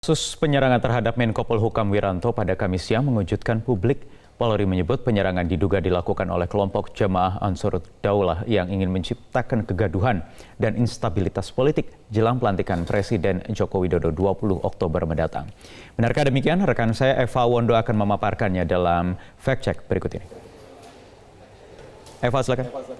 Kasus penyerangan terhadap Menko Polhukam Wiranto pada Kamis siang mengejutkan publik. Polri menyebut penyerangan diduga dilakukan oleh kelompok Jamaah Ansarud Daulah yang ingin menciptakan kegaduhan dan instabilitas politik jelang pelantikan Presiden Joko Widodo 20 Oktober mendatang. Benarkah demikian? Rekan saya Eva Wondo akan memaparkannya dalam fact check berikut ini. Eva, silakan.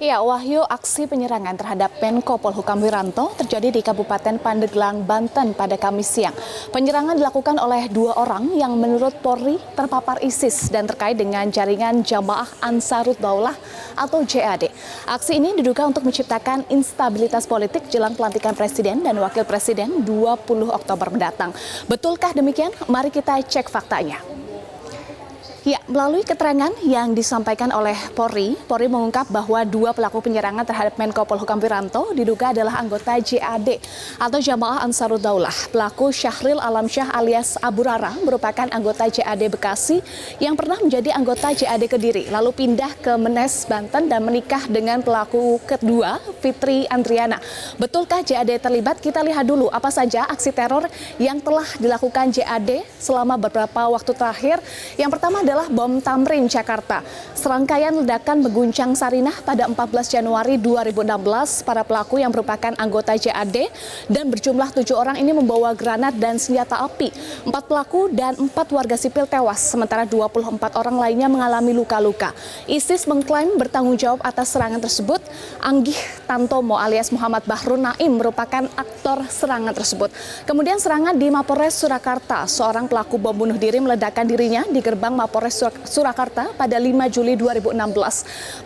Ya, Wahyu, aksi penyerangan terhadap Menko Polhukam Wiranto terjadi di Kabupaten Pandeglang, Banten pada Kamis siang. Penyerangan dilakukan oleh dua orang yang menurut Polri terpapar ISIS dan terkait dengan jaringan Jamaah Ansarud Daulah atau JAD. Aksi ini diduga untuk menciptakan instabilitas politik jelang pelantikan Presiden dan Wakil Presiden 20 Oktober mendatang. Betulkah demikian? Mari kita cek faktanya. Ya, melalui keterangan yang disampaikan oleh Polri mengungkap bahwa dua pelaku penyerangan terhadap Menko Polhukam Wiranto diduga adalah anggota JAD atau Jamaah Ansarud Daulah. Pelaku Syahril Alamsyah alias Abu Rara merupakan anggota JAD Bekasi yang pernah menjadi anggota JAD Kediri, lalu pindah ke Menes, Banten dan menikah dengan pelaku kedua, Fitri Andriana. Betulkah JAD terlibat? Kita lihat dulu apa saja aksi teror yang telah dilakukan JAD selama beberapa waktu terakhir. Yang pertama adalah bom Tamrin, Jakarta. Serangkaian ledakan mengguncang Sarinah pada 14 Januari 2016. Para pelaku yang merupakan anggota JAD dan berjumlah 7 orang ini membawa granat dan senjata api. 4 pelaku dan 4 warga sipil tewas, sementara 24 orang lainnya mengalami luka-luka. ISIS mengklaim bertanggung jawab atas serangan tersebut. Anggih Tantomo alias Muhammad Bahrun Naim merupakan aktor serangan tersebut. Kemudian serangan di Mapolres Surakarta. Seorang pelaku bom bunuh diri meledakkan dirinya di gerbang Mapolres Surakarta pada 5 Juli 2016.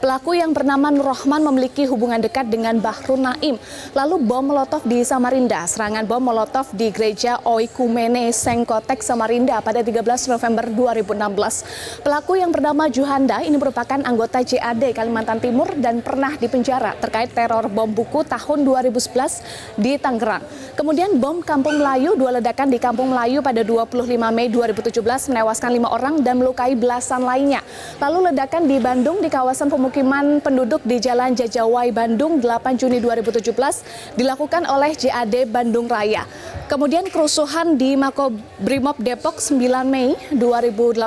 Pelaku yang bernama Nur Rahman memiliki hubungan dekat dengan Bahrun Naim. Lalu bom molotov di Samarinda. Serangan bom molotov di gereja Oikumene Sengkotek Samarinda pada 13 November 2016. Pelaku yang bernama Juhanda ini merupakan anggota JAD Kalimantan Timur dan pernah dipenjara terkait teror bom buku tahun 2011 di Tangerang. Kemudian bom Kampung Melayu, 2 ledakan di Kampung Melayu pada 25 Mei 2017 menewaskan 5 orang dan melukai belasan lainnya. Lalu ledakan di Bandung di kawasan pemukiman penduduk di Jalan Jajawai, Bandung 8 Juni 2017 dilakukan oleh JAD Bandung Raya. Kemudian kerusuhan di Makobrimob Depok 9 Mei 2018,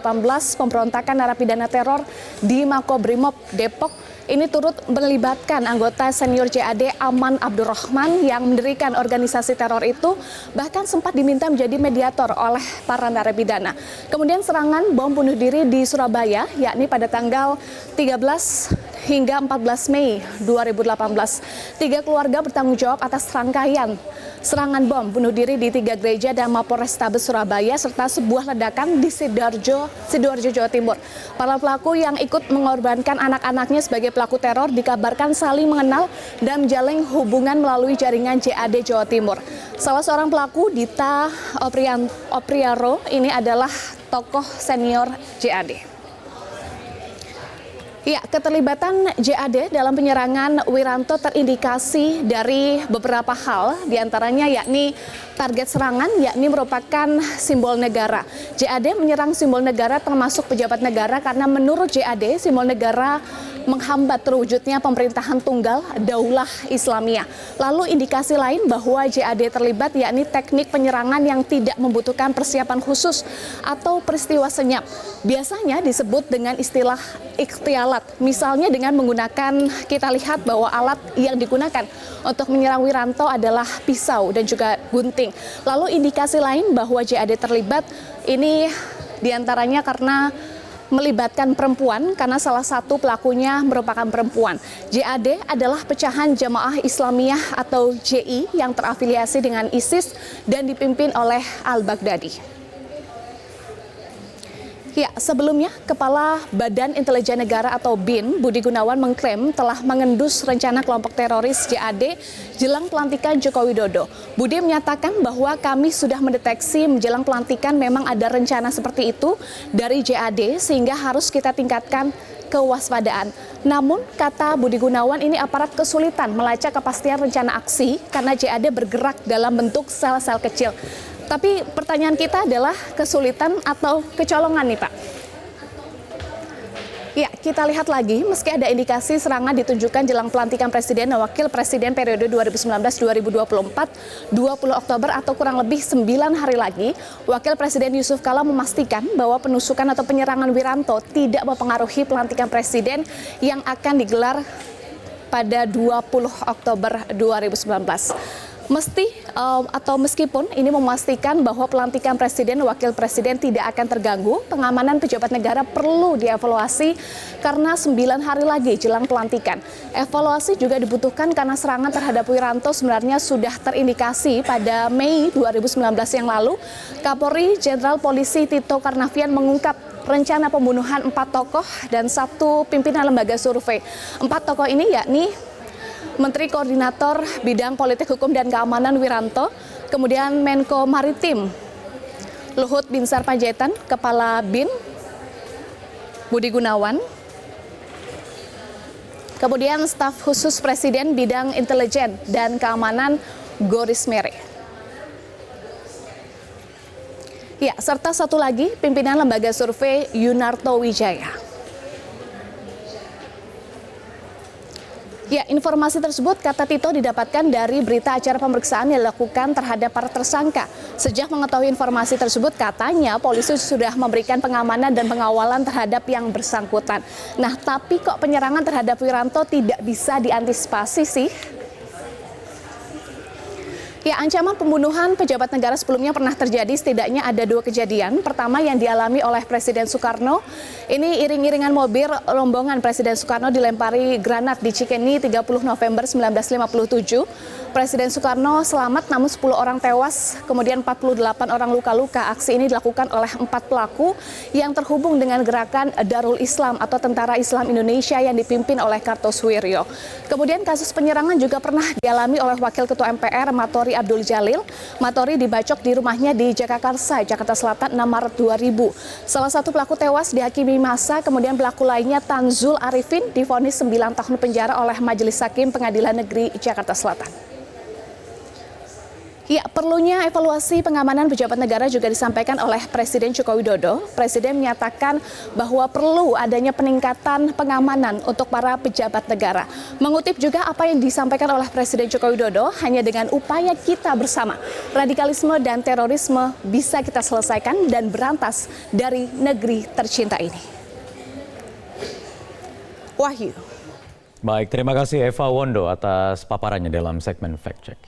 pemberontakan narapidana teror di Makobrimob Depok ini turut melibatkan anggota senior JAD Aman Abdurrahman yang mendirikan organisasi teror itu, bahkan sempat diminta menjadi mediator oleh para narapidana. Kemudian serangan bom bunuh diri di Surabaya, yakni pada tanggal 13 hingga 14 Mei 2018. 3 keluarga bertanggung jawab atas rangkaian serangan bom bunuh diri di 3 gereja dan Mapolrestabes Surabaya serta sebuah ledakan di Sidoarjo, Jawa Timur. Para pelaku yang ikut mengorbankan anak-anaknya sebagai pelaku teror dikabarkan saling mengenal dan menjalin hubungan melalui jaringan JAD Jawa Timur. Salah seorang pelaku, Dita Opriaro, ini adalah tokoh senior JAD. Ya, keterlibatan JAD dalam penyerangan Wiranto terindikasi dari beberapa hal, diantaranya yakni target serangan yakni merupakan simbol negara. JAD menyerang simbol negara termasuk pejabat negara karena menurut JAD simbol negara menghambat terwujudnya pemerintahan tunggal Daulah Islamiyah. Lalu indikasi lain bahwa JAD terlibat yakni teknik penyerangan yang tidak membutuhkan persiapan khusus atau peristiwa senyap. Biasanya disebut dengan istilah ikhtialat. Misalnya dengan menggunakan, kita lihat bahwa alat yang digunakan untuk menyerang Wiranto adalah pisau dan juga gunting. Lalu indikasi lain bahwa JAD terlibat ini diantaranya karena melibatkan perempuan karena salah satu pelakunya merupakan perempuan. JAD adalah pecahan Jamaah Islamiyah atau JI yang terafiliasi dengan ISIS dan dipimpin oleh Al-Baghdadi. Ya, sebelumnya Kepala Badan Intelijen Negara atau BIN, Budi Gunawan mengklaim telah mengendus rencana kelompok teroris JAD jelang pelantikan Joko Widodo. Budi menyatakan bahwa kami sudah mendeteksi menjelang pelantikan memang ada rencana seperti itu dari JAD sehingga harus kita tingkatkan kewaspadaan. Namun, kata Budi Gunawan, ini aparat kesulitan melacak kepastian rencana aksi karena JAD bergerak dalam bentuk sel-sel kecil. Tapi pertanyaan kita adalah kesulitan atau kecolongan nih, Pak? Ya, kita lihat lagi, meski ada indikasi serangan ditunjukkan jelang pelantikan Presiden dan Wakil Presiden periode 2019-2024, 20 Oktober atau kurang lebih 9 hari lagi, Wakil Presiden Yusuf Kala memastikan bahwa penusukan atau penyerangan Wiranto tidak mempengaruhi pelantikan Presiden yang akan digelar pada 20 Oktober 2019. Meskipun ini memastikan bahwa pelantikan Presiden dan Wakil Presiden tidak akan terganggu, pengamanan pejabat negara perlu dievaluasi karena 9 hari lagi jelang pelantikan. Evaluasi juga dibutuhkan karena serangan terhadap Wiranto sebenarnya sudah terindikasi pada Mei 2019 yang lalu. Kapolri Jenderal Polisi Tito Karnavian mengungkap rencana pembunuhan 4 tokoh dan 1 pimpinan lembaga survei. 4 tokoh ini yakni Menteri Koordinator Bidang Politik Hukum dan Keamanan Wiranto, kemudian Menko Maritim Luhut Binsar Panjaitan, Kepala BIN Budi Gunawan, kemudian Staf Khusus Presiden Bidang Intelijen dan Keamanan Goris Mere. Ya, serta satu lagi pimpinan lembaga survei Yunarto Wijaya. Ya, informasi tersebut kata Tito didapatkan dari berita acara pemeriksaan yang dilakukan terhadap para tersangka. Sejak mengetahui informasi tersebut, katanya polisi sudah memberikan pengamanan dan pengawalan terhadap yang bersangkutan. Nah, tapi kok penyerangan terhadap Wiranto tidak bisa diantisipasi sih? Ya, ancaman pembunuhan pejabat negara sebelumnya pernah terjadi, setidaknya ada 2 kejadian. Pertama yang dialami oleh Presiden Soekarno, ini iring-iringan mobil rombongan Presiden Soekarno dilempari granat di Cikeni 30 November 1957. Presiden Soekarno selamat namun 10 orang tewas, kemudian 48 orang luka-luka. Aksi ini dilakukan oleh 4 pelaku yang terhubung dengan gerakan Darul Islam atau Tentara Islam Indonesia yang dipimpin oleh Kartosuwiryo. Kemudian kasus penyerangan juga pernah dialami oleh Wakil Ketua MPR Matori Abdul Jalil. Matori dibacok di rumahnya di Jagakarsa, Jakarta Selatan 6 Maret 2000. Salah satu pelaku tewas dihakimi massa, kemudian pelaku lainnya Tanzul Arifin divonis 9 tahun penjara oleh Majelis Hakim Pengadilan Negeri Jakarta Selatan. Ya, perlunya evaluasi pengamanan pejabat negara juga disampaikan oleh Presiden Joko Widodo. Presiden menyatakan bahwa perlu adanya peningkatan pengamanan untuk para pejabat negara. Mengutip juga apa yang disampaikan oleh Presiden Joko Widodo, hanya dengan upaya kita bersama, radikalisme dan terorisme bisa kita selesaikan dan berantas dari negeri tercinta ini. Wahyu. Baik, terima kasih Eva Wondo atas paparannya dalam segmen Fact Check.